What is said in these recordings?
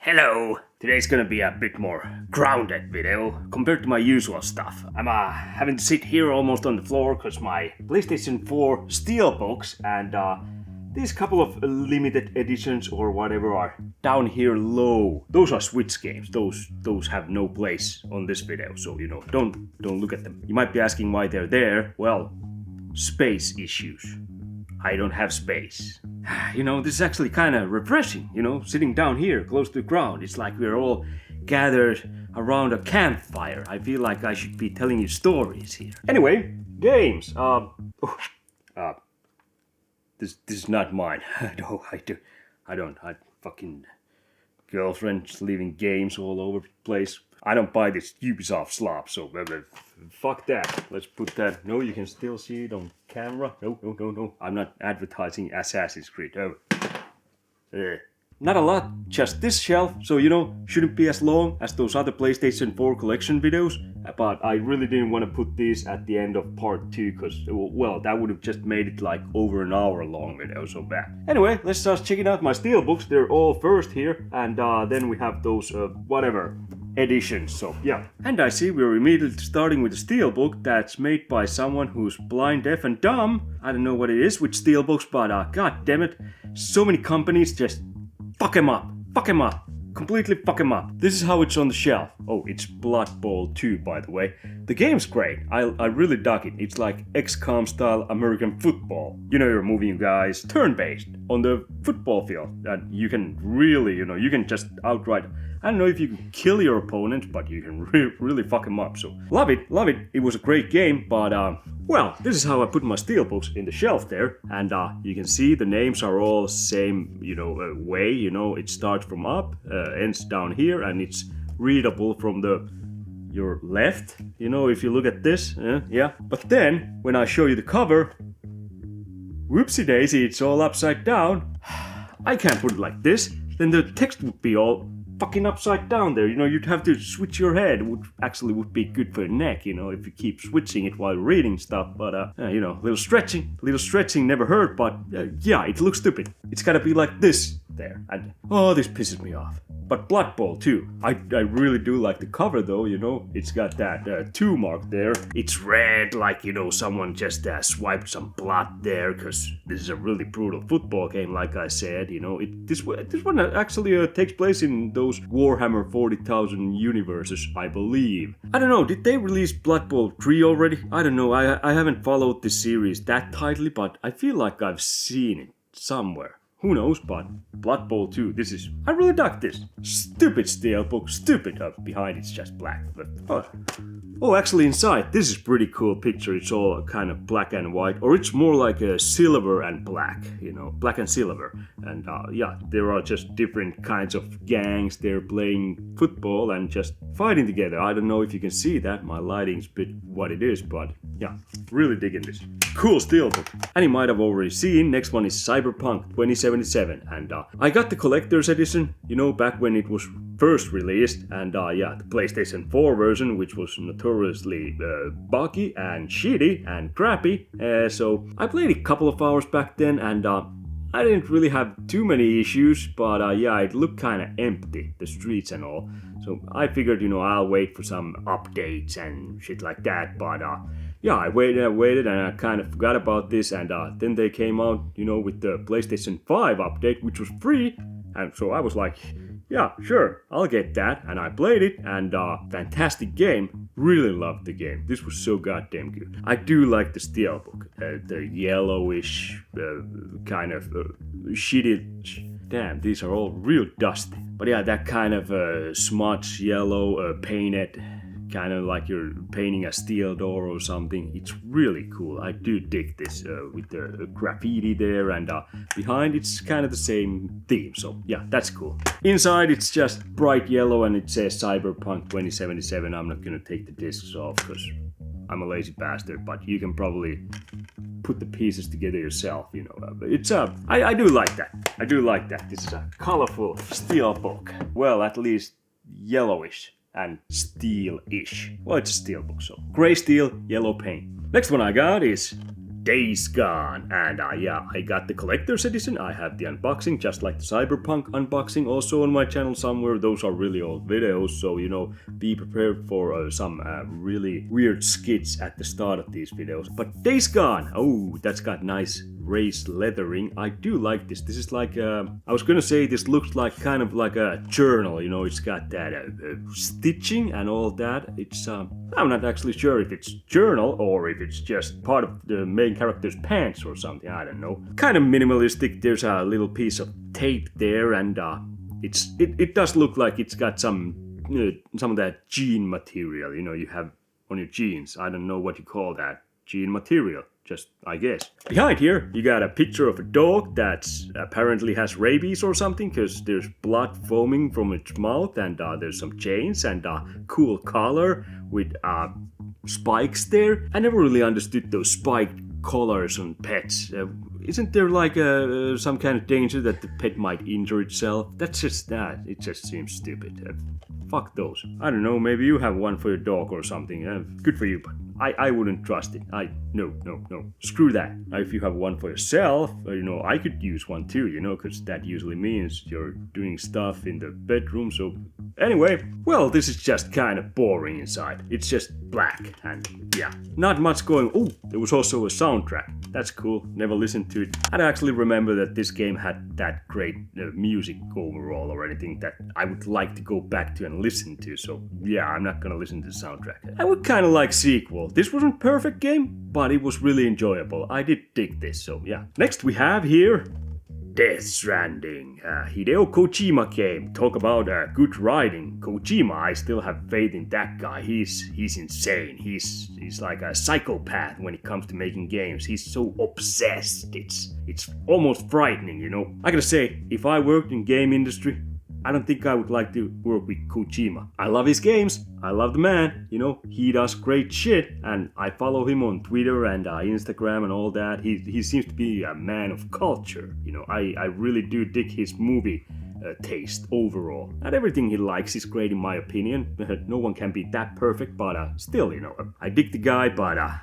Hello! Today's gonna be a bit more grounded video compared to my usual stuff. I'm having to sit here almost on the floor because my PlayStation 4 Steelbooks and these couple of limited editions or whatever are down here low. Those are Switch games. Those have no place on this video, so you know, don't look at them. You might be asking why they're there. Well, space issues. I don't have space. You know, this is actually kind of refreshing, you know, sitting down here close to the ground. It's like we're all gathered around a campfire. I feel like I should be telling you stories here. Anyway, games. This is not mine. I fucking girlfriend's leaving games all over the place. I don't buy this Ubisoft slop, so fuck that. Let's put that. No, you can still see it on camera. No. I'm not advertising Assassin's Creed. Not a lot, just this shelf, so you know, shouldn't be as long as those other PlayStation 4 collection videos. But I really didn't want to put these at the end of part 2, because, well, that would have just made it like over an hour long video, so bad. Anyway, let's start checking out my Steelbooks. They're all first here, and then we have those, whatever, editions, so yeah. And I see we're immediately starting with a Steelbook that's made by someone who's blind, deaf, and dumb. I don't know what it is with Steelbooks, but god damn it, so many companies just fuck him up, completely fuck him up. This is how it's on the shelf. Oh, it's Blood Bowl 2, by the way. The game's great. I really dug it. It's like XCOM style American football. You know, you're moving guys turn-based on the football field. And you can really, you know, you can just outright, I don't know if you can kill your opponent, but you can really fuck him up. So love it. It was a great game, but well, this is how I put my Steelbooks in the shelf there, and you can see the names are all same, you know, way. You know, it starts from up, ends down here, and it's readable from your left. You know, if you look at this, yeah. But then when I show you the cover, whoopsie daisy, it's all upside down. I can't put it like this. Then the text would be all fucking upside down there, you know, you'd have to switch your head. Would be good for your neck, you know, if you keep switching it while reading stuff, but you know, little stretching never hurt, but yeah, it looks stupid. It's gotta be like this there, and oh, this pisses me off. But Blood Bowl 2, I really do like the cover though, you know, it's got that 2 mark there. It's red, like, you know, someone just swiped some blood there, because this is a really brutal football game, like I said, you know. This one actually takes place in those Warhammer 40,000 universes, I believe. I don't know, did they release Blood Bowl 3 already? I don't know, I haven't followed this series that tightly, but I feel like I've seen it somewhere. Who knows, but Blood Bowl 2, I really dug this. Stupid Steelbook, stupid. Behind it's just black. But, oh, actually inside, this is pretty cool picture. It's all kind of black and white, or it's more like a silver and black, you know, black and silver. And yeah, there are just different kinds of gangs. They're playing football and just fighting together. I don't know if you can see that. My lighting's a bit what it is, but yeah, really digging this. Cool Steelbook. And you might have already seen, next one is Cyberpunk 2077. And I got the collector's edition, you know, back when it was first released. And yeah, the PlayStation 4 version, which was notoriously buggy and shitty and crappy. So I played a couple of hours back then, and I didn't really have too many issues, but yeah, it looked kind of empty, the streets and all. So I figured, you know, I'll wait for some updates and shit like that, but yeah, I waited, and I kind of forgot about this, and then they came out, you know, with the PlayStation 5 update, which was free, and so I was like, yeah, sure, I'll get that, and I played it, and fantastic game, really loved the game. This was so goddamn good. I do like the Steelbook, the yellowish, kind of shitty. Damn, these are all real dusty. But yeah, that kind of smudge yellow painted, kind of like you're painting a steel door or something. It's really cool. I do dig this with the graffiti there, and behind it's kind of the same theme. So yeah, that's cool. Inside it's just bright yellow and it says Cyberpunk 2077. I'm not gonna take the discs off because I'm a lazy bastard, but you can probably put the pieces together yourself, you know. But it's I do like that. I do like that. This is a colorful Steelbook. Well, at least yellowish and steel-ish. Well, it's a Steelbook, so gray steel, yellow paint. Next one I got is Days Gone, and yeah, I got the collector's edition. I have the unboxing, just like the Cyberpunk unboxing, also on my channel somewhere. Those are really old videos, so you know, be prepared for some really weird skits at the start of these videos. But Days Gone, oh, that's got nice raised leathering. I do like this. This is like I was gonna say this looks like kind of like a journal, you know. It's got that stitching and all that. It's I'm not actually sure if it's journal or if it's just part of the main character's pants or something. I don't know. Kind of minimalistic. There's a little piece of tape there, and it does look like it's got some of that jean material, you know, you have on your jeans. I don't know what you call that. Jean material, just I guess. Behind here, you got a picture of a dog that apparently has rabies or something, because there's blood foaming from its mouth, and there's some chains and a cool collar with spikes there. I never really understood those spiked collars on pets. Isn't there like some kind of danger that the pet might injure itself? That's just that. It just seems stupid. Fuck those. I don't know, maybe you have one for your dog or something. Good for you, but I wouldn't trust it. No. Screw that. If you have one for yourself, you know, I could use one too, you know, because that usually means you're doing stuff in the bedroom, so... Anyway, well, this is just kind of boring inside. It's just black, and yeah, not much going... Oh, there was also a soundtrack. That's cool. Never listened to it. I don't actually remember that this game had that great music overall or anything that I would like to go back to and listen to, so yeah, I'm not gonna listen to the soundtrack. I would kind of like sequel. This wasn't perfect game, but it was really enjoyable. I did dig this, so yeah. Next we have here Death Stranding, Hideo Kojima game. Talk about good writing. Kojima, I still have faith in that guy. He's insane. He's like a psychopath when it comes to making games. He's so obsessed. It's almost frightening, you know. I gotta say, if I worked in game industry, I don't think I would like to work with Kojima. I love his games. I love the man. You know, he does great shit, and I follow him on Twitter and Instagram and all that. He seems to be a man of culture. You know, I really do dig his movie taste overall. Not everything he likes is great in my opinion. No one can be that perfect, but still, you know, I dig the guy, but I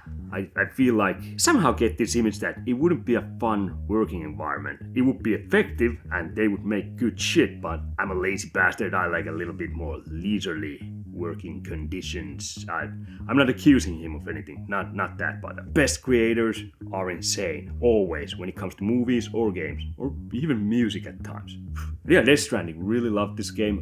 feel like somehow get this image that it wouldn't be a fun working environment. It would be effective and they would make good shit, but I'm a lazy bastard. I like a little bit more leisurely working conditions. I'm not accusing him of anything, not that, but best creators are insane, always, when it comes to movies or games, or even music at times. Yeah, Death Stranding, really love this game.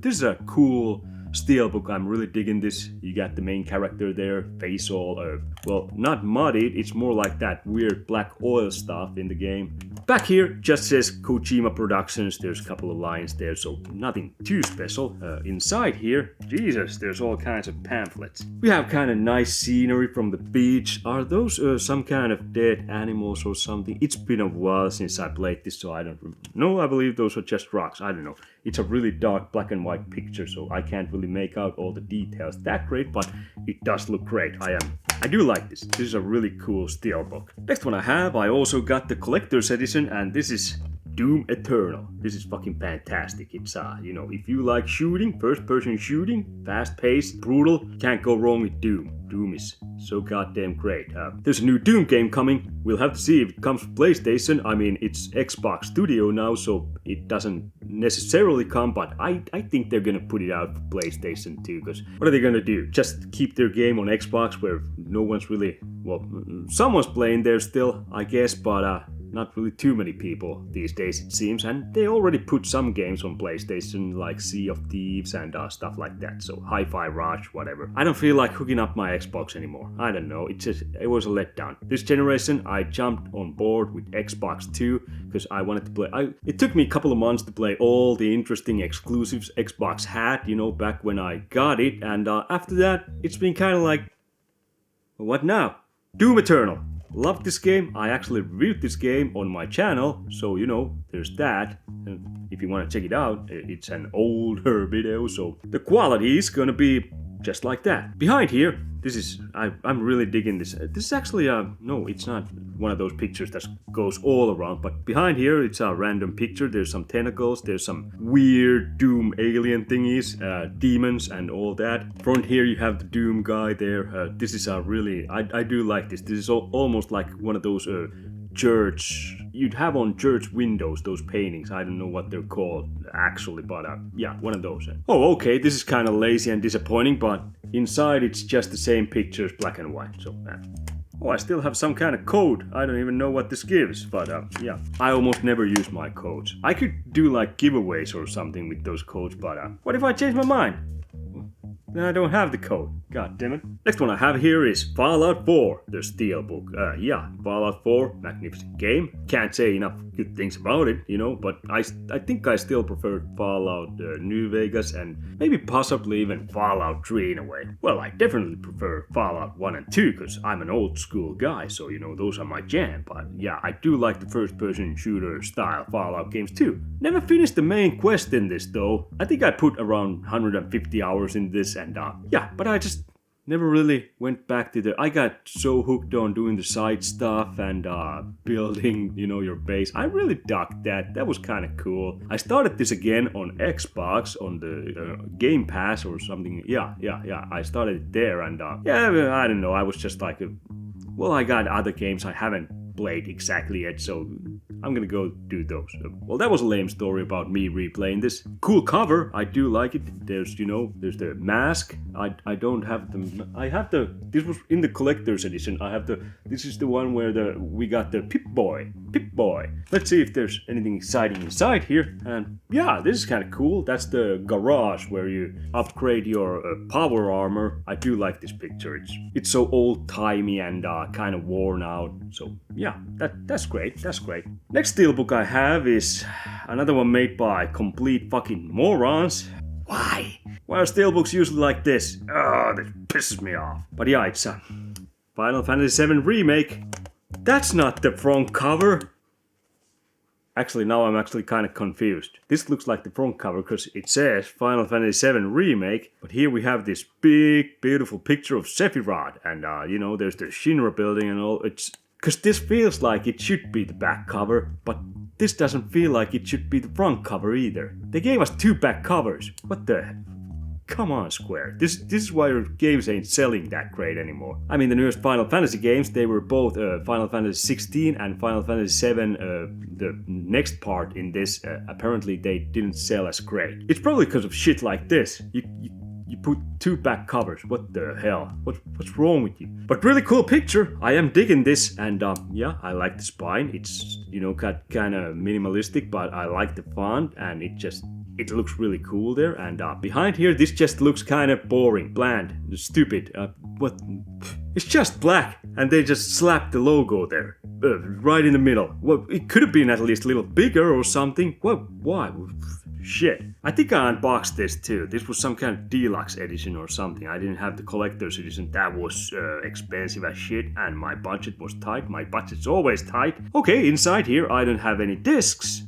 This is a cool Steelbook. I'm really digging this. You got the main character there, face all, well, not muddied, it's more like that weird black oil stuff in the game. Back here just says Kojima Productions. There's a couple of lines there, so nothing too special. Inside here, Jesus, there's all kinds of pamphlets. We have kind of nice scenery from the beach. Are those some kind of dead animals or something? It's been a while since I played this, so I don't remember. No, I believe those are just rocks. I don't know. It's a really dark black and white picture, so I can't really make out all the details that great, but it does look great. I do like this. This is a really cool Steelbook. Next one I also got the collector's edition, and this is Doom Eternal. This is fucking fantastic. It's you know, if you like shooting, first-person shooting, fast-paced, brutal, can't go wrong with Doom. Doom is so goddamn great. There's a new Doom game coming. We'll have to see if it comes to PlayStation. I mean, it's Xbox Studio now, so it doesn't necessarily come, but I think they're gonna put it out for PlayStation too, because what are they gonna do? Just keep their game on Xbox where no one's really, well, someone's playing there still, I guess, but not really too many people these days, it seems, and they already put some games on PlayStation, like Sea of Thieves and stuff like that, so Hi-Fi Rush, whatever. I don't feel like hooking up my Xbox anymore. I don't know, it was a letdown. This generation, I jumped on board with Xbox 2, because I wanted to play. It took me a couple of months to play all the interesting exclusives Xbox had, you know, back when I got it, and after that, it's been kind of like, what now? Doom Eternal. Love this game. I actually reviewed this game on my channel, so you know, there's that. And if you want to check it out, it's an older video, so the quality is gonna be just like that. Behind here, this is, I'm really digging this. This is actually, no, it's not one of those pictures that goes all around, but behind here, it's a random picture. There's some tentacles, there's some weird Doom alien thingies, demons and all that. Front here, you have the Doom guy there. This is a really, I do like this. This is almost like one of those church, you'd have on church windows, those paintings. I don't know what they're called actually, but yeah, one of those. Oh, okay, this is kind of lazy and disappointing, but inside it's just the same pictures, black and white. So, oh, I still have some kind of code. I don't even know what this gives, but yeah, I almost never use my codes. I could do like giveaways or something with those codes, but what if I change my mind? Then I don't have the code. God damn it. Next one I have here is Fallout 4, the Steelbook. Yeah, Fallout 4, magnificent game. Can't say enough good things about it, you know, but I think I still prefer Fallout New Vegas and maybe possibly even Fallout 3 in a way. Well, I definitely prefer Fallout 1 and 2 because I'm an old school guy, so you know, those are my jam. But yeah, I do like the first person shooter style Fallout games too. Never finished the main quest in this though. I think I put around 150 hours in this and yeah, but I just never really went back to the... I got so hooked on doing the side stuff and building, you know, your base. I really dug that. That was kind of cool. I started this again on Xbox, on the Game Pass or something. Yeah. I started it there and yeah, I don't know. I was just like... well, I got other games I haven't played exactly yet, so I'm gonna go do those. Well, that was a lame story about me replaying this. Cool cover, I do like it. There's, you know, there's the mask. I don't have the... I have the... This was in the collector's edition. I have the... This is the one where we got the Pip-Boy. Let's see if there's anything exciting inside here. And yeah, this is kind of cool. That's the garage where you upgrade your power armor. I do like this picture. It's so old-timey and kind of worn out. So yeah, that's great. That's great. Next steelbook I have is another one made by complete fucking morons. Why? Why are steelbooks usually like this? Oh, this pisses me off. But yeah, it's a Final Fantasy VII Remake. That's not the front cover. Actually, now I'm actually kind of confused. This looks like the front cover because it says Final Fantasy VII Remake, but here we have this big, beautiful picture of Sephiroth, and you know, there's the Shinra building and all. It's because this feels like it should be the back cover, but this doesn't feel like it should be the front cover either. They gave us two back covers. What the? Come on, Square. This is why your games ain't selling that great anymore. I mean, the newest Final Fantasy games, they were both Final Fantasy 16 and Final Fantasy 7, the next part in this, apparently they didn't sell as great. It's probably because of shit like this. You put two back covers. What the hell? What's wrong with you? But really cool picture. I am digging this, and yeah, I like the spine. It's, you know, got kind of minimalistic, but I like the font, and it looks really cool there. And behind here, this just looks kind of boring, bland, stupid. What? It's just black, and they just slapped the logo there, right in the middle. Well, it could have been at least a little bigger or something. Well, why? Shit. I think I unboxed this too. This was some kind of deluxe edition or something. I didn't have the collector's edition. That was expensive as shit, and my budget was tight. My budget's always tight. Okay, inside here, I don't have any discs.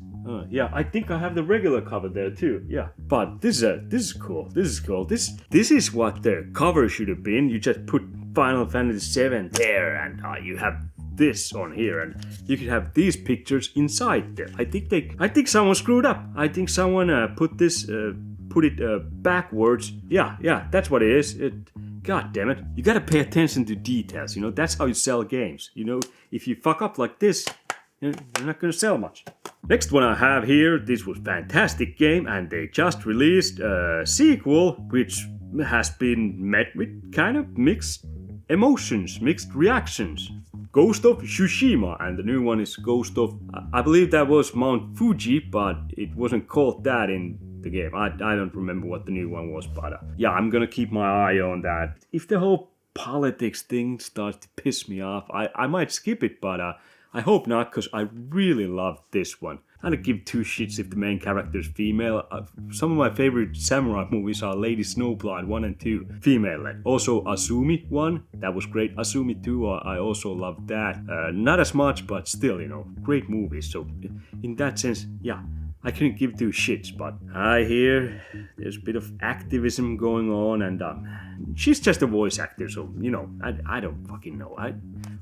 Yeah, I think I have the regular cover there too. Yeah, but this is cool. This is what the cover should have been. You just put Final Fantasy VII there, and you have this on here, and you could have these pictures inside there. I think someone screwed up. I think someone put it backwards. Yeah, that's what it is. God damn it! You gotta pay attention to details. You know, that's how you sell games. You know, if you fuck up like this, you're not gonna sell much. Next one I have here, this was fantastic game, and they just released a sequel which has been met with kind of mixed emotions, mixed reactions. Ghost of Tsushima, and the new one is Ghost of... I believe that was Mount Fuji, but it wasn't called that in the game. I don't remember what the new one was, but yeah, I'm gonna keep my eye on that. If the whole politics thing starts to piss me off, I might skip it, but I hope not, because I really love this one. I don't give two shits if the main character is female. Some of my favorite samurai movies are Lady Snowblood 1 and 2, female-led. Also Asumi 1, that was great. Asumi 2, I also loved that. Not as much, but still, you know, great movies. So in that sense, yeah, I couldn't give two shits, but I hear there's a bit of activism going on, and she's just a voice actor, so you know, I don't fucking know.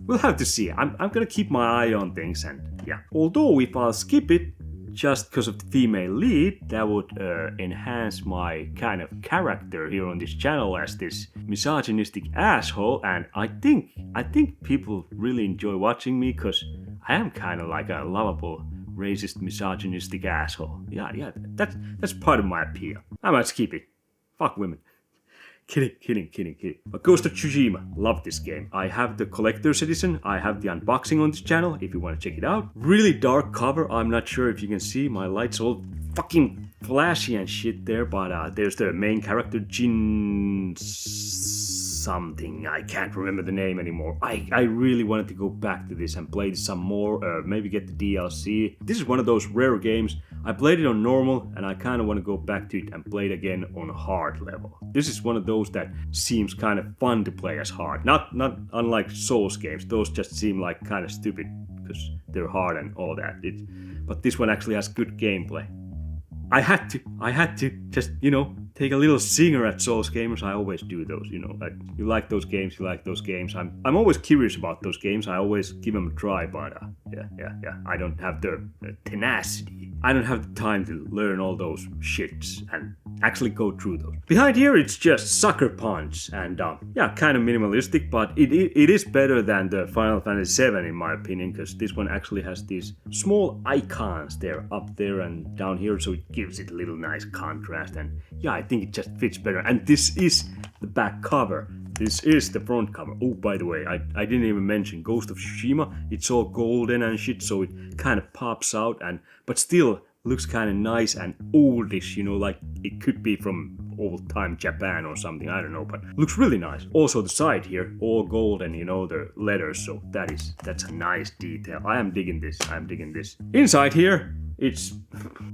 We'll have to see. I'm gonna keep my eye on things, and yeah. Although if I'll skip it just because of the female lead, that would enhance my kind of character here on this channel as this misogynistic asshole, and I think people really enjoy watching me because I am kind of like a lovable, racist, misogynistic asshole. Yeah, that's part of my appeal. I might skip it. Fuck women. Kidding. But Ghost of Tsushima, love this game. I have the collector's edition, I have the unboxing on this channel if you want to check it out. Really dark cover, I'm not sure if you can see, my lights all fucking flashy and shit there, but there's the main character, Jin something, I can't remember the name anymore. I really wanted to go back to this and play this some more, maybe get the DLC. This is one of those rare games. I played it on normal and I kind of want to go back to it and play it again on hard level. This is one of those that seems kind of fun to play as hard. Not unlike Souls games, those just seem like kind of stupid because they're hard and all that. But this one actually has good gameplay. I had to just, you know, take a little singer at Souls gamers. I always do those, you know. Like, you like those games, you like those games. I'm always curious about those games. I always give them a try, but yeah. I don't have the tenacity. I don't have the time to learn all those shits and actually go through those. Behind here, it's just Sucker Punch, and yeah, kind of minimalistic, but it is better than the Final Fantasy VII in my opinion, because this one actually has these small icons there, up there and down here, so it gives it a little nice contrast, and yeah, I think it just fits better. And this is the back cover. This is the front cover. Oh, by the way, I didn't even mention Ghost of Tsushima. It's all golden and shit, so it kind of pops out, but still looks kind of nice and oldish, you know, like it could be from old time Japan or something, I don't know, but looks really nice. Also the side here, all golden, you know, the letters, so that's a nice detail. I am digging this. Inside here, it's,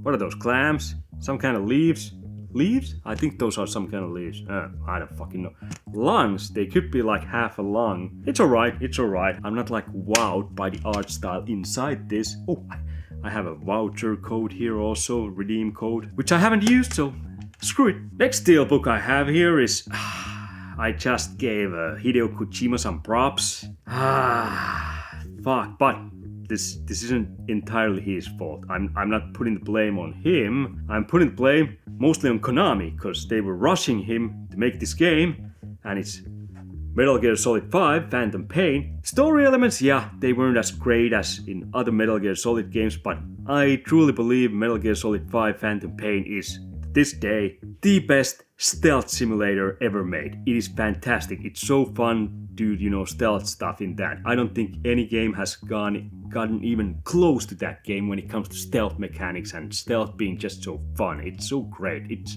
what are those, clams? Some kind of leaves? Leaves? I think those are some kind of leaves. I don't fucking know. Lungs, they could be like half a lung. It's alright. I'm not like wowed by the art style inside this. Oh, I have a voucher code here also, redeem code, which I haven't used, so screw it. Next steelbook I have here is... I just gave Hideo Kojima some props. Fuck, but this isn't entirely his fault. I'm not putting the blame on him. I'm putting the blame mostly on Konami, because they were rushing him to make this game, and it's Metal Gear Solid 5 Phantom Pain. Story elements, yeah, they weren't as great as in other Metal Gear Solid games, but I truly believe Metal Gear Solid 5 Phantom Pain is, to this day, the best stealth simulator ever made. It is fantastic. It's so fun, dude, you know, stealth stuff in that. I don't think any game has gotten even close to that game when it comes to stealth mechanics and stealth being just so fun. It's so great.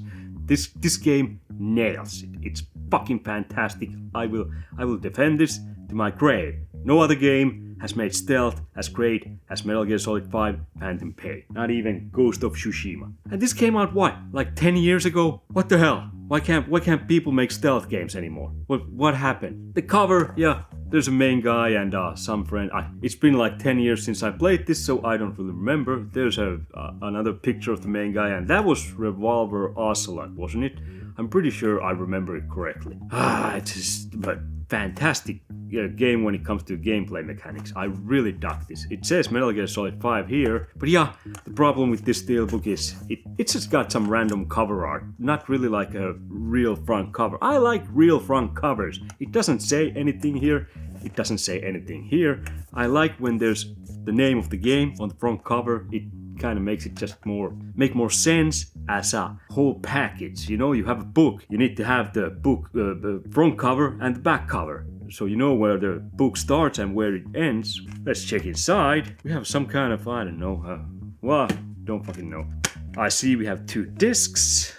This game nails it. It's fucking fantastic. I will defend this to my grave. No other game has made stealth as great as Metal Gear Solid 5 Phantom Pain. Not even Ghost of Tsushima. And this came out what? Like 10 years ago? What the hell? Why can't people make stealth games anymore? What happened? The cover, yeah, there's a main guy and some friend. It's been like 10 years since I played this, so I don't really remember. There's another picture of the main guy, and that was Revolver Ocelot, wasn't it? I'm pretty sure I remember it correctly. It's just, but fantastic game when it comes to gameplay mechanics. I really dug this. It says Metal Gear Solid 5 here, but yeah, the problem with this steelbook is it's just got some random cover art, not really like a real front cover. I like real front covers. It doesn't say anything here. It doesn't say anything here. I like when there's the name of the game on the front cover. It kind of makes it just make more sense as a whole package. You know, you have a book, you need to have the book, the front cover and the back cover, so you know where the book starts and where it ends. Let's check inside. We have some kind of, I don't know, well, don't fucking know. I see we have two discs.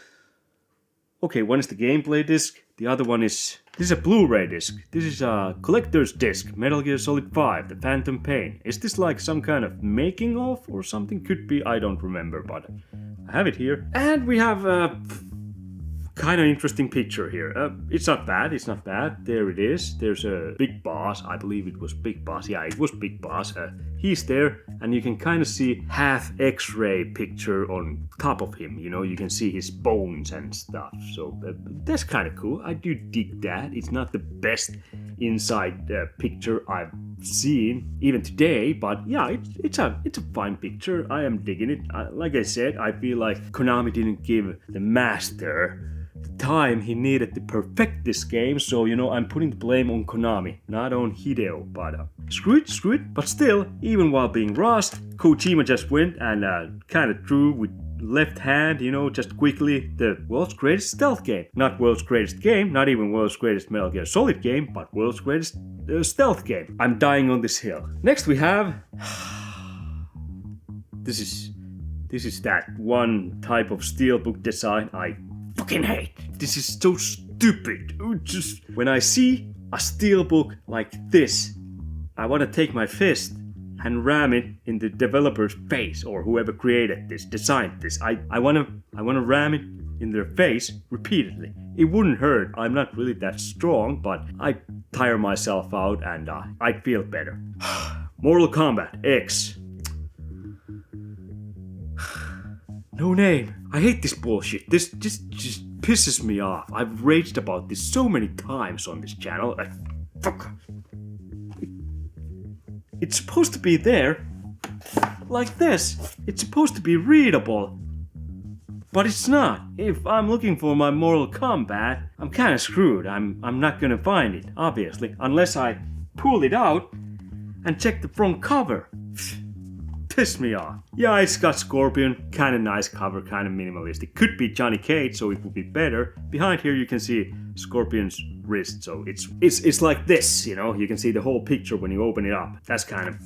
Okay, one is the gameplay disc, the other one is, this is a Blu-ray disc. This is a collector's disc, Metal Gear Solid 5, The Phantom Pain. Is this like some kind of making of or something? Could be, I don't remember, but I have it here. And we have a kind of interesting picture here. It's not bad. There it is. There's a Big Boss. I believe it was Big Boss. Yeah, it was Big Boss. he's there, and you can kind of see half X-ray picture on top of him. You know, you can see his bones and stuff. So that's kind of cool. I do dig that. It's not the best inside picture I've seen even today, but yeah, it's a fine picture. I am digging it. Like I said, I feel like Konami didn't give the master the time he needed to perfect this game, so you know, I'm putting the blame on Konami, not on Hideo. But screw it. But still, even while being rushed, Kojima just went and kind of drew with left hand, you know, just quickly, the world's greatest stealth game. Not world's greatest game, not even world's greatest Metal Gear Solid game, but world's greatest stealth game. I'm dying on this hill. Next we have this is that one type of steelbook design I fucking hate. This is so stupid. Just when I see a steelbook like this, I want to take my fist and ram it in the developer's face, or whoever created this, designed this. I wanna ram it in their face repeatedly. It wouldn't hurt. I'm not really that strong, but I tire myself out and I'd feel better. Mortal Kombat X. No name. I hate this bullshit. This just pisses me off. I've raged about this so many times on this channel. Fuck. It's supposed to be there, like this. It's supposed to be readable, but it's not. If I'm looking for my Mortal Kombat, I'm kinda screwed. I'm not gonna find it, obviously, unless I pull it out and check the front cover. Piss me off. Yeah, it's got Scorpion, kinda nice cover, kinda minimalistic. Could be Johnny Cage, so it would be better. Behind here you can see Scorpion's wrist, so it's like this, you know. You can see the whole picture when you open it up. That's kind of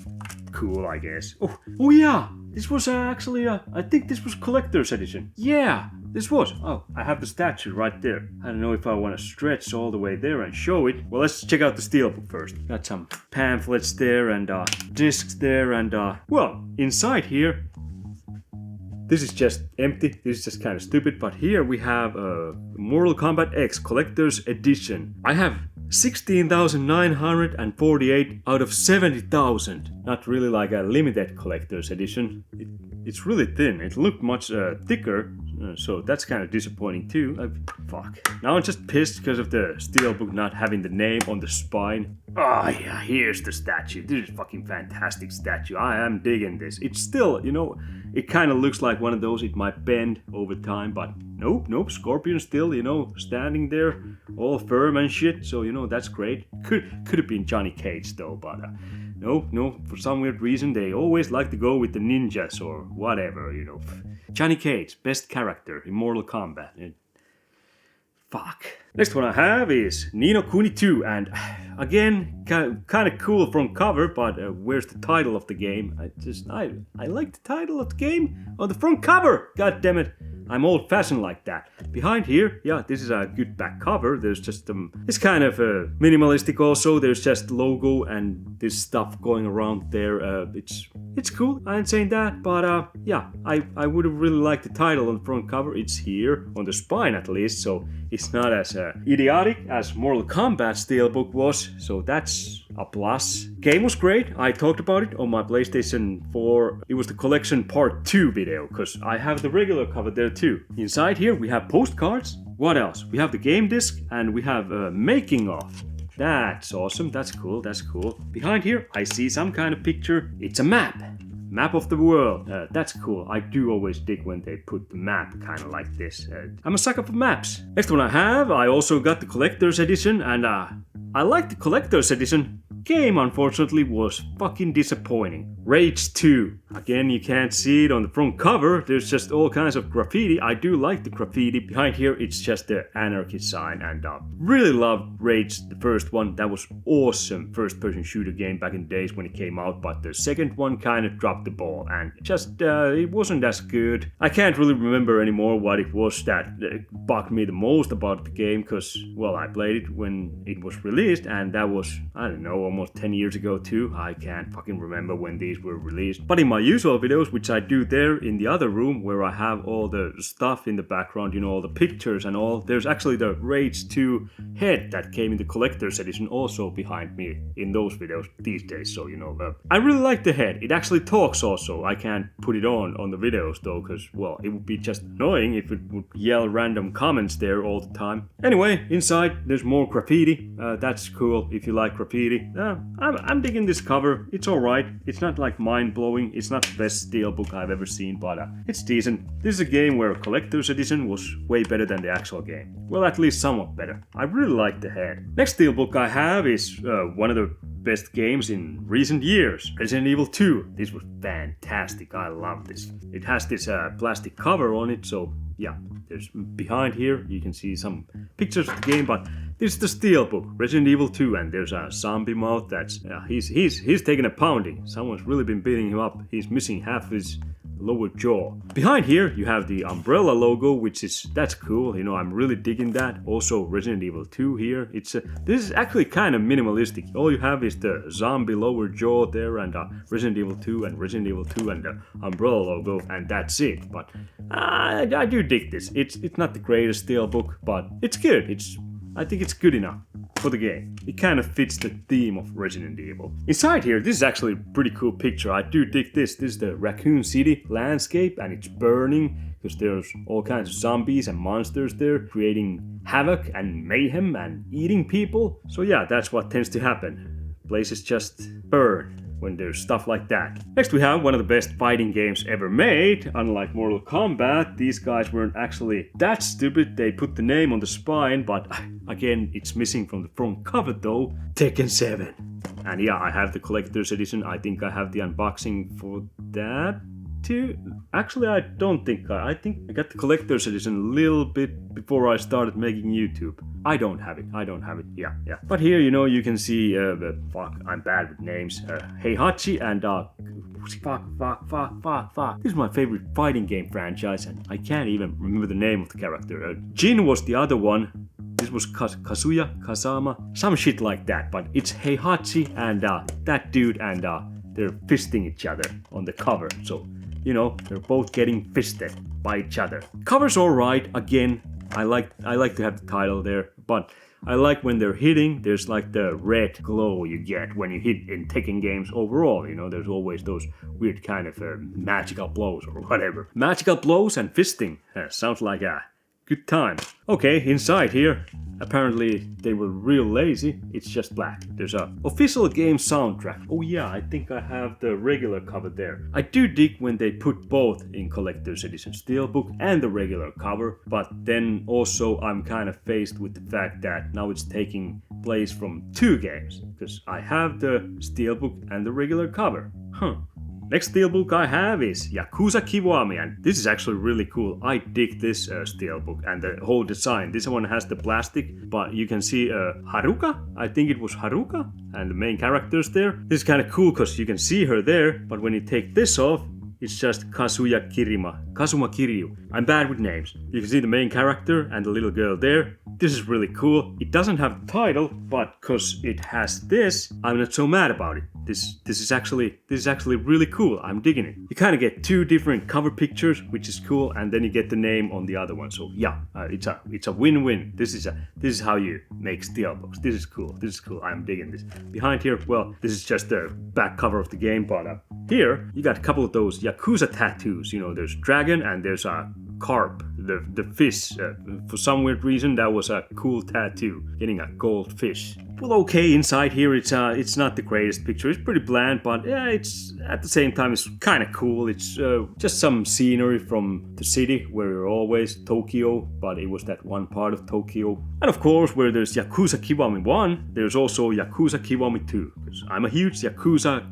cool, I guess. Oh yeah, this was actually I think this was collector's edition. Yeah, this was. Oh, I have the statue right there. I don't know if I want to stretch all the way there and show it. Well, let's check out the steelbook first. Got some pamphlets there and discs there and well, inside here, this is just empty. This is just kind of stupid. But here we have Mortal Kombat X Collector's Edition. I have 16,948 out of 70,000. Not really like a limited collector's edition. It's really thin. It looked much thicker. So that's kind of disappointing too. Fuck. Now I'm just pissed because of the steelbook not having the name on the spine. Oh yeah, here's the statue. This is fucking fantastic statue. I am digging this. It's still, you know, it kind of looks like one of those. It might bend over time, but nope. Scorpion still, you know, standing there, all firm and shit. So you know that's great. Could have been Johnny Cage though, but no. For some weird reason, they always like to go with the ninjas or whatever, you know. Johnny Cage, best character in Mortal Kombat. Fuck. Next one I have is Ni no Kuni 2, and again, kind of cool from cover, but where's the title of the game? I like the title of the game on the front cover. God damn it. I'm old-fashioned like that. Behind here, yeah, this is a good back cover. There's just it's kind of minimalistic also. There's just logo and this stuff going around there. It's cool. I ain't saying that, but yeah, I would have really liked the title on the front cover. It's here on the spine at least, so it's not as idiotic as Mortal Kombat Steelbook was. So that's a plus. Game was great. I talked about it on my PlayStation 4. It was the collection part 2 video, because I have the regular cover there too. Inside here we have postcards. What else? We have the game disc and we have making of. That's awesome. That's cool. Behind here I see some kind of picture. It's a map. Map of the world. That's cool. I do always dig when they put the map kind of like this. I'm a sucker for maps. Next one I also got the collector's edition, and I like the collector's edition. Game, unfortunately, was fucking disappointing. Rage 2. Again, you can't see it on the front cover. There's just all kinds of graffiti. I do like the graffiti. Behind here, it's just the anarchy sign. And really loved Rage, the first one. That was awesome first-person shooter game back in the days when it came out. But the second one kind of dropped the ball. And just, it wasn't as good. I can't really remember anymore what it was that bugged me the most about the game. Because, well, I played it when it was released. And that was, I don't know, almost 10 years ago too. I can't fucking remember when these were released. But in my my usual videos, which I do there in the other room where I have all the stuff in the background, you know, all the pictures and all, there's actually the Rage 2 head that came in the collector's edition also behind me in those videos these days. So, you know, I really like the head. It actually talks also. I can't put it on the videos though, because, well, it would be just annoying if it would yell random comments there all the time. Anyway, inside there's more graffiti. That's cool if you like graffiti. I'm digging this cover. It's alright. It's not like mind-blowing. It's not the best Steelbook I've ever seen, but it's decent. This is a game where a collector's edition was way better than the actual game. Well, at least somewhat better. I really like the head. Next Steelbook I have is one of the best games in recent years. Resident Evil 2. This was fantastic. I love this. It has this plastic cover on it, so yeah. There's behind here, you can see some pictures of the game, but this is the Steelbook, Resident Evil 2, and there's a zombie mouth that's, he's taking a pounding. Someone's really been beating him up. He's missing half his lower jaw. Behind here, you have the umbrella logo, that's cool. You know, I'm really digging that. Also, Resident Evil 2 here. This is actually kind of minimalistic. All you have is the zombie lower jaw there, and Resident Evil 2 and Resident Evil 2 and the umbrella logo, and that's it. But I do dig this. It's not the greatest Steelbook, but it's good. I think it's good enough for the game. It kind of fits the theme of Resident Evil. Inside here, this is actually a pretty cool picture. I do dig this. This is the Raccoon City landscape, and it's burning because there's all kinds of zombies and monsters there creating havoc and mayhem and eating people. So yeah, that's what tends to happen. Places just burn when there's stuff like that. Next we have one of the best fighting games ever made. Unlike Mortal Kombat, these guys weren't actually that stupid. They put the name on the spine, but again, it's missing from the front cover though. Tekken 7. And yeah, I have the collector's edition. I think I have the unboxing for that too. Actually, I don't think I think I got the collector's edition a little bit before I started making YouTube. I don't have it. Yeah. But here, you know, you can see, fuck, I'm bad with names. Heihachi and, fuck. This is my favorite fighting game franchise, and I can't even remember the name of the character. Jin was the other one. This was Kazuya, Kazama, some shit like that. But it's Heihachi and that dude, and they're fisting each other on the cover. So, you know, they're both getting fisted by each other. Cover's alright. Again, I like to have the title there, but I like when they're hitting, there's like the red glow you get when you hit in Tekken games overall, you know, there's always those weird kind of magical blows or whatever. Magical blows and fisting, sounds like a good time. Okay, inside here, apparently they were real lazy, it's just black. There's a official game soundtrack. Oh yeah, I think I have the regular cover there. I do dig when they put both in collector's edition Steelbook and the regular cover, but then also I'm kind of faced with the fact that now it's taking place from two games, because I have the Steelbook and the regular cover. Next Steelbook I have is Yakuza Kiwami, and this is actually really cool. I dig this Steelbook and the whole design. This one has the plastic, but you can see Haruka, I think it was Haruka, and the main characters there. This is kind of cool because you can see her there, but when you take this off, it's just Kazuma Kiryu. I'm bad with names. You can see the main character and the little girl there. This is really cool. It doesn't have the title, but because it has this, I'm not so mad about it. This is actually really cool. I'm digging it. You kind of get two different cover pictures, which is cool, and then you get the name on the other one. So yeah, it's a win-win. This is how you make Steelbooks. This is cool. I'm digging this. Behind here, well, this is just the back cover of the game, but here you got a couple of those Yakuza tattoos. You know, there's dragon and there's a carp, the fish. For some weird reason, that was a cool tattoo. Getting a gold fish. Well, okay, inside here it's not the greatest picture. It's pretty bland, but yeah, it's at the same time it's kind of cool. It's just some scenery from the city where you're always Tokyo, but it was that one part of Tokyo. And of course, where there's Yakuza Kiwami 1, there's also Yakuza Kiwami 2. Because I'm a huge Yakuza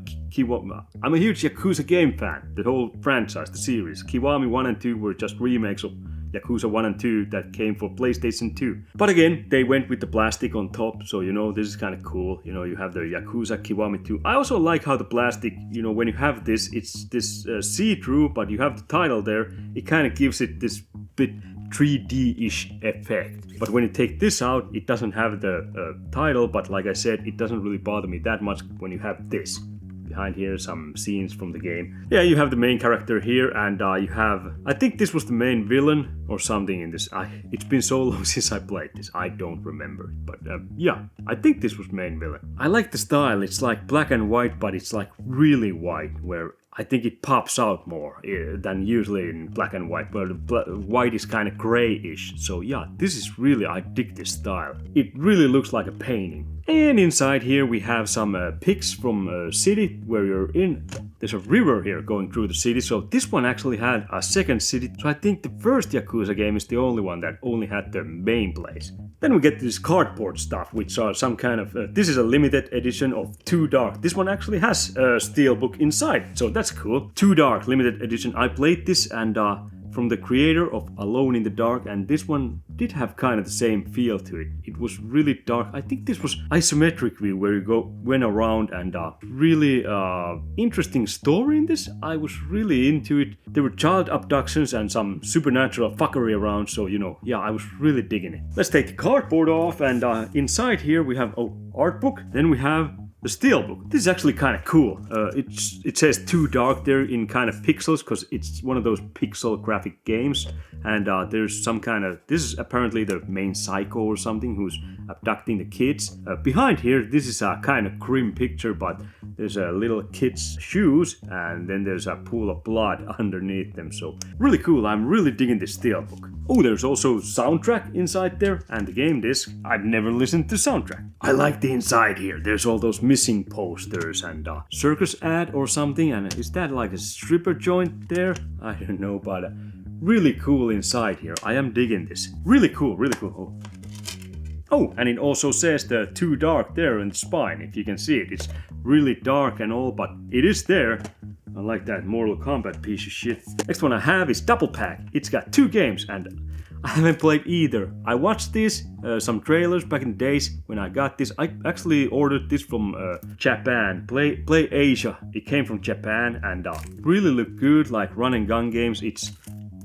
game fan. The whole franchise, the series. Kiwami 1 and 2 were just remakes of Yakuza 1 and 2 that came for PlayStation 2. But again, they went with the plastic on top, so you know, this is kind of cool. You know, you have the Yakuza Kiwami 2. I also like how the plastic, you know, when you have this, it's this see-through, but you have the title there. It kind of gives it this bit 3D-ish effect. But when you take this out, it doesn't have the title, but like I said, it doesn't really bother me that much when you have this. You behind here some scenes from the game. Yeah, you have the main character here, and you have, I think this was the main villain or something in this. It's been so long since I played this, I don't remember it, but yeah, I think this was main villain. I like the style. It's like black and white, but it's like really white, where I think it pops out more than usually in black and white, where the white is kind of grayish. So yeah, this is really, I dig this style. It really looks like a painting. And inside here we have some pics from a city where you're in. There's a river here going through the city, so this one actually had a second city. So I think the first Yakuza game is the only one that only had the main place. Then we get this cardboard stuff, which are some kind of... this is a limited edition of Too Dark. This one actually has a steelbook inside, so that's cool. Too Dark limited edition. I played this and from the creator of Alone in the Dark, and this one did have kind of the same feel to it. It was really dark. I think this was isometric view where you went around, and really interesting story in this. I was really into it. There were child abductions and some supernatural fuckery around, so you know, yeah, I was really digging it. Let's take the cardboard off, and inside here we have art book. Then we have the steelbook. This is actually kind of cool. It says Too Dark there in kind of pixels because it's one of those pixel graphic games, and there's some kind of, this is apparently the main psycho or something who's abducting the kids. Behind here, this is a kind of grim picture, but there's a little kid's shoes, and then there's a pool of blood underneath them. So really cool. I'm really digging this steelbook. Oh, there's also soundtrack inside there, and the game disc. I've never listened to soundtrack. I like the inside here. There's all those missing posters and circus ad or something, and is that like a stripper joint there? I don't know, but really cool inside here. I am digging this. Really cool, really cool. Oh, and it also says the Too Dark there in the spine, if you can see it. It's really dark and all, but it is there. I like that Mortal Kombat piece of shit. Next one I have is Double Pack. It's got 2 games and I haven't played either. I watched this, some trailers back in the days when I got this. I actually ordered this from Japan, Play Asia. It came from Japan and really looked good, like run and gun games. It's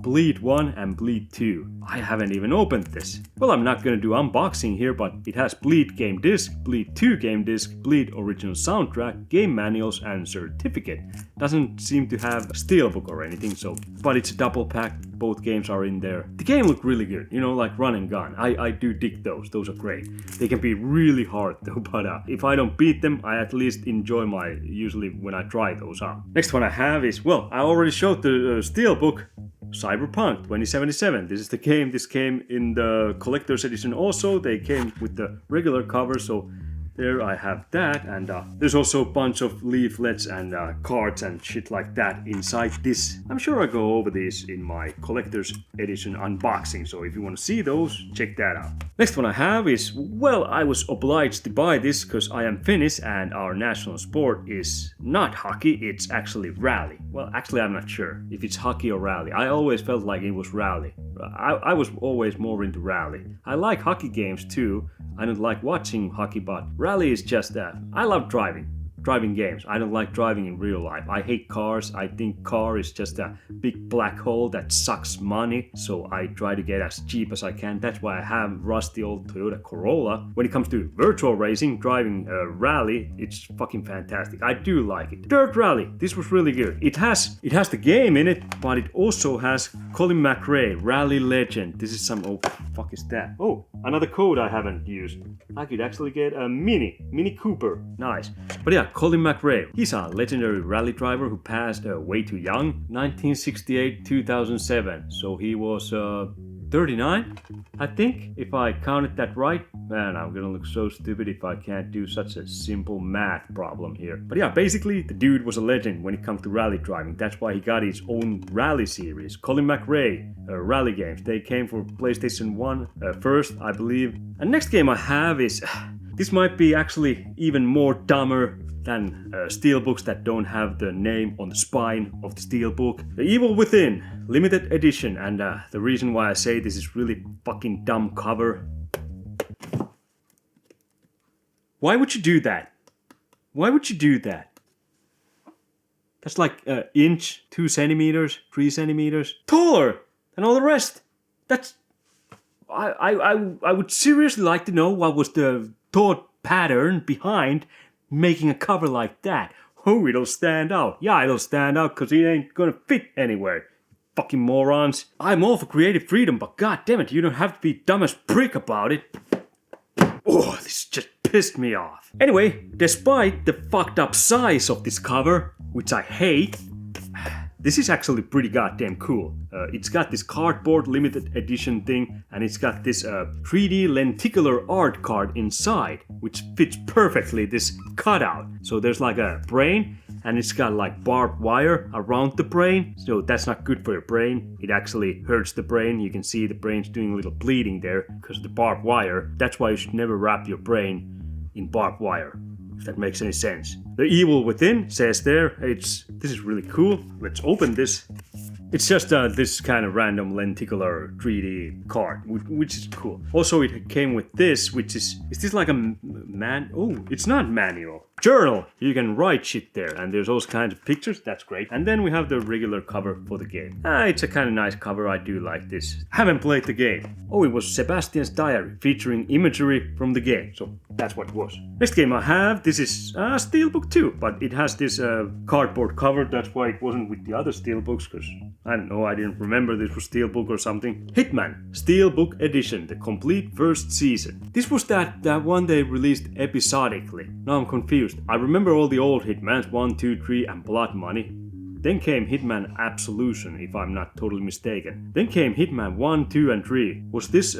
Bleed 1 and Bleed 2. I haven't even opened this. Well, I'm not gonna do unboxing here, but it has Bleed game disc, Bleed 2 game disc, Bleed original soundtrack, game manuals and certificate. Doesn't seem to have a steelbook or anything, so, but it's a double pack. Both games are in there. The game looked really good, you know, like run and gun. I do dig those. Those are great. They can be really hard though, but if I don't beat them, I at least enjoy usually when I try those out. Next one I have is, well, I already showed the steelbook. Cyberpunk 2077. This is the game. This came in the collector's edition also. They came with the regular cover, so there I have that, and there's also a bunch of leaflets and cards and shit like that inside this. I'm sure I go over these in my collector's edition unboxing, so if you want to see those, check that out. Next one I have is, well, I was obliged to buy this because I am Finnish and our national sport is not hockey, it's actually rally. Well, actually I'm not sure if it's hockey or rally. I always felt like it was rally. I was always more into rally. I like hockey games too. I don't like watching hockey, but rally is just that. I love driving games. I don't like driving in real life. I hate cars. I think car is just a big black hole that sucks money, so I try to get as cheap as I can. That's why I have rusty old Toyota Corolla. When it comes to virtual racing, driving a rally, it's fucking fantastic. I do like it. Dirt Rally. This was really good. It has the game in it, but it also has Colin McRae, Rally Legend. This is some, oh, fuck is that? Oh, another code I haven't used. I could actually get a Mini Cooper. Nice. But yeah, Colin McRae. He's a legendary rally driver who passed way too young, 1968-2007. So he was 39, I think, if I counted that right. Man, I'm gonna look so stupid if I can't do such a simple math problem here. But yeah, basically, the dude was a legend when it comes to rally driving. That's why he got his own rally series. Colin McRae, rally games. They came for PlayStation 1 first, I believe. And next game I have is... This might be actually even more dumber than steelbooks that don't have the name on the spine of the steelbook. The Evil Within, limited edition, and the reason why I say this is really fucking dumb cover. Why would you do that? Why would you do that? That's like an inch, 2 centimeters, 3 centimeters taller than all the rest. That's... I would seriously like to know what was the thought pattern behind making a cover like that. Oh, it'll stand out. Yeah, it'll stand out because it ain't gonna fit anywhere. Fucking morons. I'm all for creative freedom, but goddammit, you don't have to be dumb as prick about it. Oh, this just pissed me off. Anyway, despite the fucked up size of this cover, which I hate, this is actually pretty goddamn cool. It's got this cardboard limited edition thing, and it's got this 3D lenticular art card inside, which fits perfectly this cutout. So there's like a brain, and it's got like barbed wire around the brain, so that's not good for your brain. It actually hurts the brain. You can see the brain's doing a little bleeding there because of the barbed wire. That's why you should never wrap your brain in barbed wire, if that makes any sense. The evil within says there, this is really cool. Let's open this. It's just this kind of random lenticular 3D card, which is cool. Also, it came with this, which is this like a it's not manual. Journal. You can write shit there, and there's all kinds of pictures. That's great. And then we have the regular cover for the game. It's a kind of nice cover. I do like this. Haven't played the game. Oh, it was Sebastian's diary, featuring imagery from the game. So that's what it was. Next game I have, this is Steelbook 2, but it has this cardboard cover. That's why it wasn't with the other Steelbooks, because I don't know, I didn't remember this was Steelbook or something. Hitman, Steelbook Edition, the complete first season. This was that one they released episodically. Now I'm confused. I remember all the old Hitmans, 1, 2, 3 and Blood Money. Then came Hitman Absolution, if I'm not totally mistaken. Then came Hitman 1, 2 and 3. Was this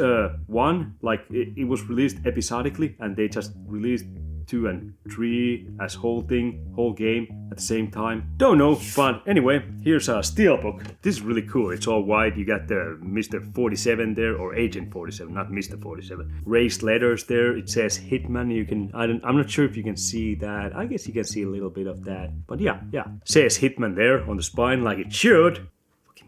one, like it was released episodically and they just released 2 and 3 as whole game at the same time? Don't know, but anyway, here's a Steelbook. This is really cool. It's all white. You got the Mr. 47 there, or Agent 47, not Mr. 47. Raised letters there. It says Hitman. I'm not sure if you can see that. I guess you can see a little bit of that. But yeah. Says Hitman there on the spine like it should.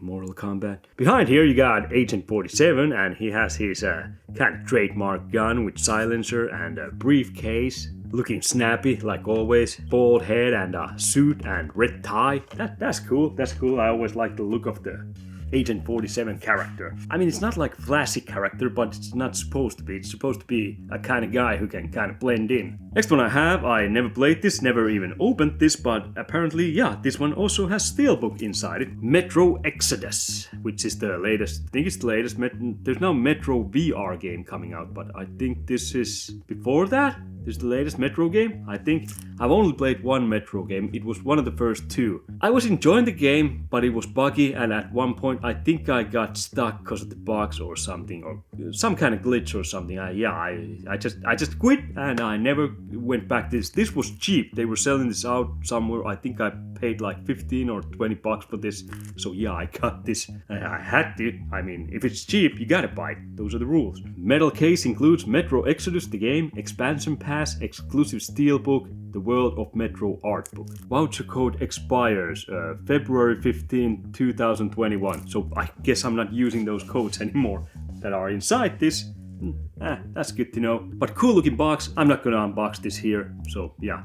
Mortal Kombat. Behind here you got Agent 47, and he has his kind of trademark gun with silencer and a briefcase. Looking snappy like always. Bald head and a suit and red tie. That's cool. That's cool. I always like the look of the Agent 47 character. I mean, it's not like flashy character, but it's not supposed to be. It's supposed to be a kind of guy who can kind of blend in. Next one I have, I never played this, never even opened this, but apparently, yeah, this one also has Steelbook inside it. Metro Exodus, which is the latest, I think it's the latest, there's no Metro VR game coming out, but I think this is before that? This is the latest Metro game, I think. I've only played one Metro game. It was one of the first two. I was enjoying the game, but it was buggy, and at one point I think I got stuck because of the bugs or something, or some kind of glitch or something. I just quit, and I never went back. This was cheap. They were selling this out somewhere. I think I paid like 15 or 20 bucks for this. So yeah, I got this. I had to. I mean, if it's cheap, you gotta buy it. Those are the rules. Metal case includes Metro Exodus, the game, expansion pass, exclusive Steelbook, the World of Metro art book. Voucher code expires February 15, 2021. So I guess I'm not using those codes anymore that are inside this. That's good to know. But cool looking box. I'm not gonna unbox this here. So yeah,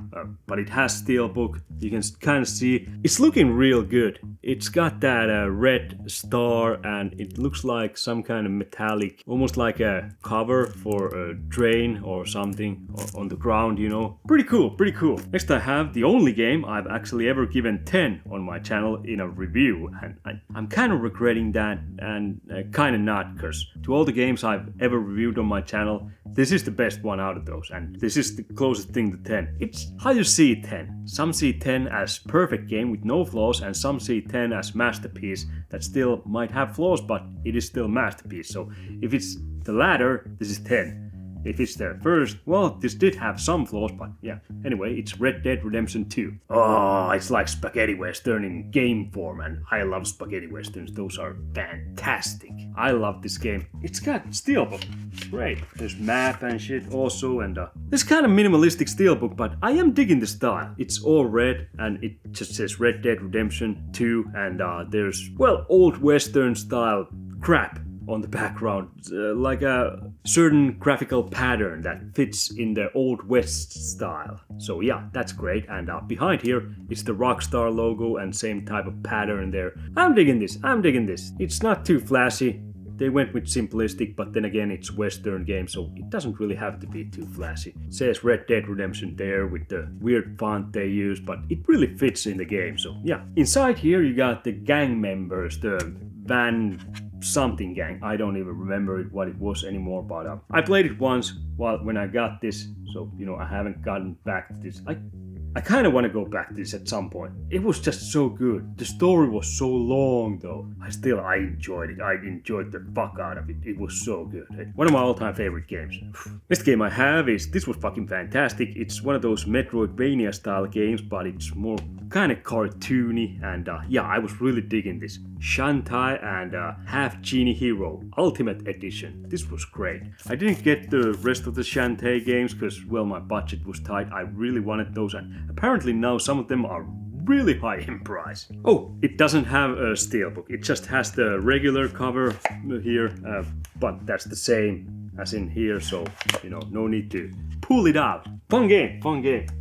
but it has Steelbook. You can kind of see it's looking real good. It's got that red star, and it looks like some kind of metallic, almost like a cover for a train or something on the ground, you know. Pretty cool, pretty cool. Next I have the only game I've actually ever given 10 on my channel in a review, and I'm kind of regretting that, and kind of not, because to all the games I've ever reviewed on my channel, this is the best one out of those, and this is the closest thing to 10. It's how you see 10. Some see 10 as perfect game with no flaws, and some see 10 as masterpiece that still might have flaws, but it is still masterpiece. So if it's the latter, this is 10. If it's the first, well, this did have some flaws, but yeah. Anyway, it's Red Dead Redemption 2. Oh, it's like spaghetti western in game form, and I love spaghetti westerns. Those are fantastic. I love this game. It's got Steelbook. Great. There's map and shit also, and this kind of minimalistic Steelbook, but I am digging the style. It's all red, and it just says Red Dead Redemption 2, and there's, well, old western style crap on the background, like a certain graphical pattern that fits in the old west style. So yeah, that's great. And behind here is the Rockstar logo and same type of pattern there. I'm digging this. It's not too flashy. they went with simplistic, but then again it's Western game, so it doesn't really have to be too flashy. It says Red Dead Redemption there with the weird font they use, but it really fits in the game, so yeah. Inside here you got the gang members, the Van something gang. I don't even remember what it was anymore, but I played it once when I got this, so you know I haven't gotten back to this. I kind of want to go back to this at some point. It was just so good. The story was so long though. I enjoyed it. I enjoyed the fuck out of it. It was so good. One of my all-time favorite games. Next game I have this was fucking fantastic. It's one of those Metroidvania style games, but it's more kind of cartoony, and yeah, I was really digging this. Shantae and Half Genie Hero Ultimate Edition. This was great. I didn't get the rest of the Shantae games because, well, my budget was tight. I really wanted those, and apparently now some of them are really high in price. Oh, it doesn't have a steelbook. It just has the regular cover here, but that's the same as in here, so, you know, no need to pull it out. Fun game,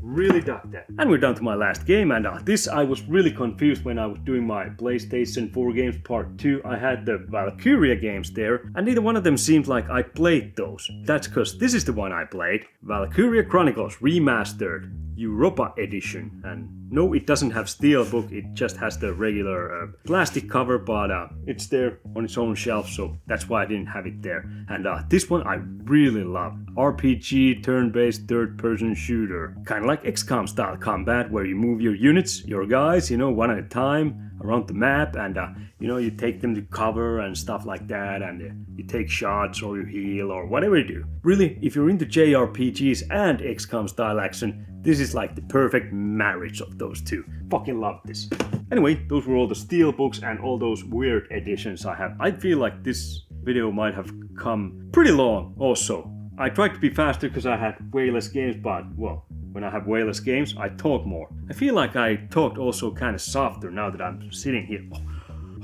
really dug that. And we're down to my last game, and this I was really confused when I was doing my PlayStation 4 games part 2. I had the Valkyria games there, and neither one of them seemed like I played those. That's because this is the one I played, Valkyria Chronicles Remastered Europa Edition. And no, it doesn't have steelbook, it just has the regular plastic cover, but it's there on its own shelf, so that's why I didn't have it there. And this one I really love. RPG, turn-based third-person shooter. Kind of like XCOM style combat, where you move your units, your guys, you know, one at a time around the map, and you know, you take them to cover and stuff like that, and you take shots or you heal or whatever you do. Really, if you're into JRPGs and XCOM style action, this is like the perfect marriage of those two. Fucking love this. Anyway, those were all the steelbooks and all those weird editions I have. I feel like this video might have come pretty long also. I tried to be faster because I had way less games, but well, when I have way less games, I talk more. I feel like I talked also kind of softer now that I'm sitting here.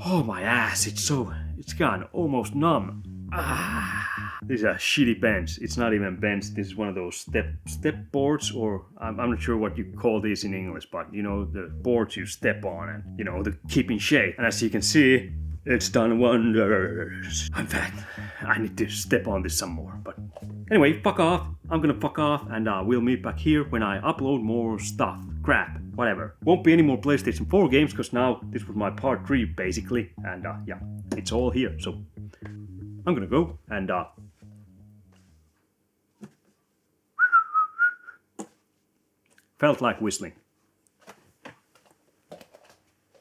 Oh my ass, it's gone almost numb. This is a shitty bench. It's not even a bench. This is one of those step boards, or I'm not sure what you call these in English, but you know, the boards you step on and you know, to keep in shape. And as you can see, it's done wonders. In fact, I need to step on this some more. But anyway, fuck off. I'm gonna fuck off, and we'll meet back here when I upload more stuff. Crap, whatever. Won't be any more PlayStation 4 games, because now this was my part 3 basically, and yeah, it's all here. So I'm gonna go and felt like whistling.